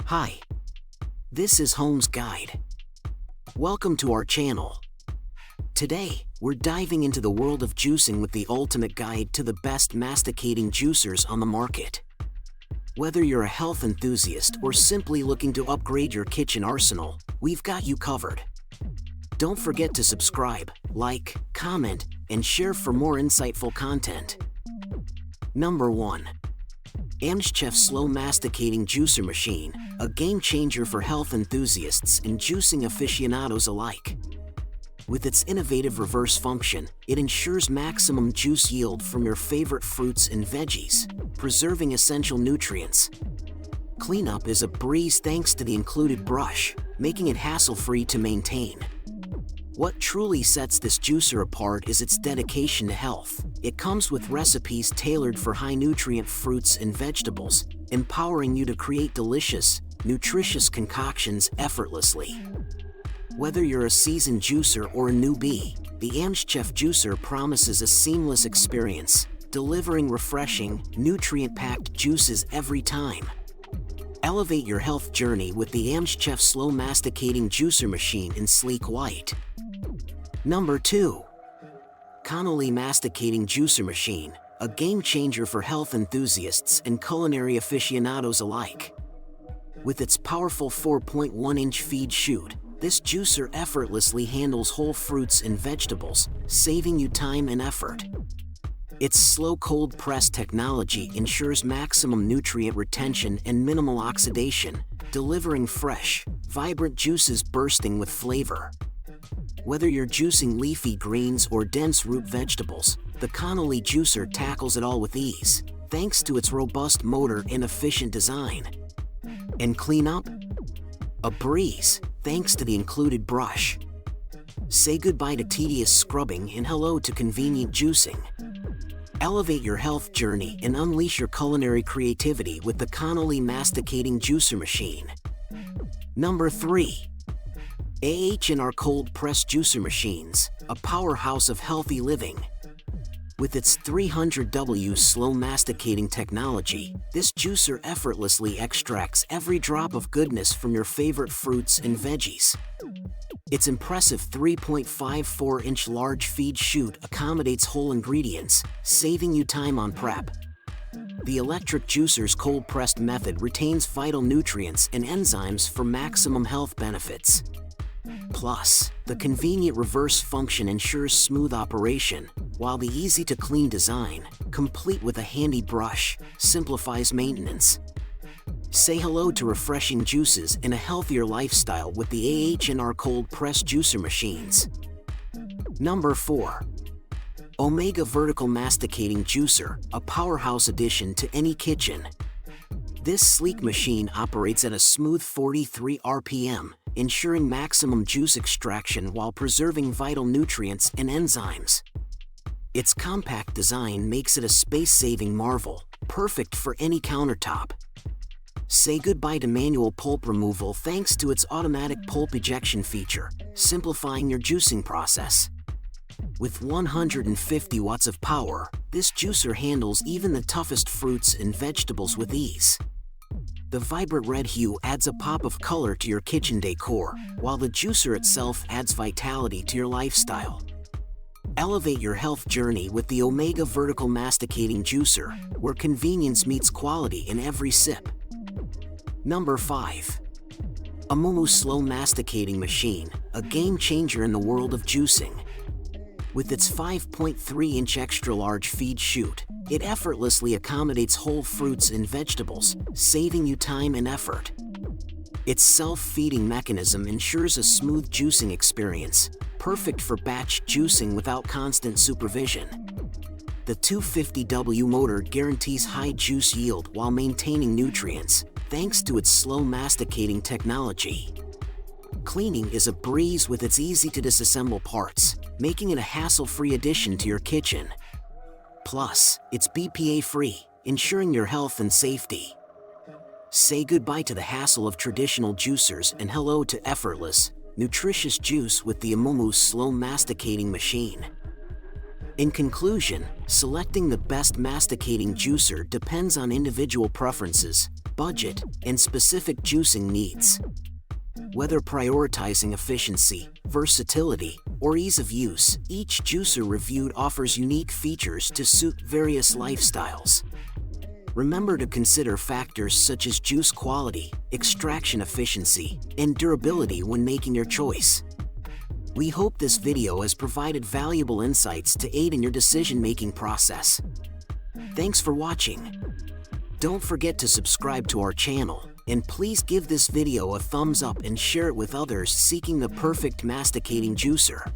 Hi, this is Home's Guide. Welcome to our channel. Today, we're diving into the world of juicing with the ultimate guide to the best masticating juicers on the market. Whether you're a health enthusiast or simply looking to upgrade your kitchen arsenal, we've got you covered. Don't forget to subscribe, like, comment, and share for more insightful content. Number 1. AMF Slow Masticating Juicer Machine, a game changer for health enthusiasts and juicing aficionados alike. With its innovative reverse function, it ensures maximum juice yield from your favorite fruits and veggies, preserving essential nutrients. Cleanup is a breeze thanks to the included brush, making it hassle-free to maintain. What truly sets this juicer apart is its dedication to health. It comes with recipes tailored for high-nutrient fruits and vegetables, empowering you to create delicious, nutritious concoctions effortlessly. Whether you're a seasoned juicer or a newbie, the AMF juicer promises a seamless experience, delivering refreshing, nutrient-packed juices every time. Elevate your health journey with the AMF Slow Masticating Juicer Machine in sleek white. Number 2. Connelly Masticating Juicer Machine, a game changer for health enthusiasts and culinary aficionados alike. With its powerful 4.1-inch feed chute, this juicer effortlessly handles whole fruits and vegetables, saving you time and effort. Its slow cold press technology ensures maximum nutrient retention and minimal oxidation, delivering fresh, vibrant juices bursting with flavor. Whether you're juicing leafy greens or dense root vegetables, the Connelly juicer tackles it all with ease, thanks to its robust motor and efficient design. And cleanup? A breeze, thanks to the included brush. Say goodbye to tedious scrubbing and hello to convenient juicing. Elevate your health journey and unleash your culinary creativity with the Connelly Masticating Juicer Machine. Number 3. AMF Cold Press Juicer Machines, a powerhouse of healthy living. With its 300W slow masticating technology, this juicer effortlessly extracts every drop of goodness from your favorite fruits and veggies. Its impressive 3.54-inch large feed chute accommodates whole ingredients, saving you time on prep. The electric juicer's cold-pressed method retains vital nutrients and enzymes for maximum health benefits. Plus, the convenient reverse function ensures smooth operation, while the easy-to-clean design, complete with a handy brush, simplifies maintenance. Say hello to refreshing juices and a healthier lifestyle with the AMF Cold Press Juicer Machines. Number 4. Omega Vertical Masticating Juicer, a powerhouse addition to any kitchen. This sleek machine operates at a smooth 43 RPM, ensuring maximum juice extraction while preserving vital nutrients and enzymes. Its compact design makes it a space-saving marvel, perfect for any countertop. Say goodbye to manual pulp removal thanks to its automatic pulp ejection feature, simplifying your juicing process. With 150 watts of power, this juicer handles even the toughest fruits and vegetables with ease. The vibrant red hue adds a pop of color to your kitchen decor, while the juicer itself adds vitality to your lifestyle. Elevate your health journey with the Omega Vertical Masticating Juicer, where convenience meets quality in every sip. Number 5. Amumu Slow Masticating Machine, a game changer in the world of juicing. With its 5.3-inch extra-large feed chute, it effortlessly accommodates whole fruits and vegetables, saving you time and effort. Its self-feeding mechanism ensures a smooth juicing experience, perfect for batch juicing without constant supervision. The 250W motor guarantees high juice yield while maintaining nutrients, thanks to its slow masticating technology. Cleaning is a breeze with its easy-to-disassemble parts, making it a hassle-free addition to your kitchen. Plus, it's BPA-free, ensuring your health and safety. Say goodbye to the hassle of traditional juicers and hello to effortless, nutritious juice with the Amumu Slow Masticating Machine. In conclusion, selecting the best masticating juicer depends on individual preferences, budget, and specific juicing needs. Whether prioritizing efficiency, versatility, or ease of use, each juicer reviewed offers unique features to suit various lifestyles. Remember to consider factors such as juice quality, extraction efficiency, and durability when making your choice. We hope this video has provided valuable insights to aid in your decision-making process. Thanks for watching. Don't forget to subscribe to our channel, and please give this video a thumbs up and share it with others seeking the perfect masticating juicer.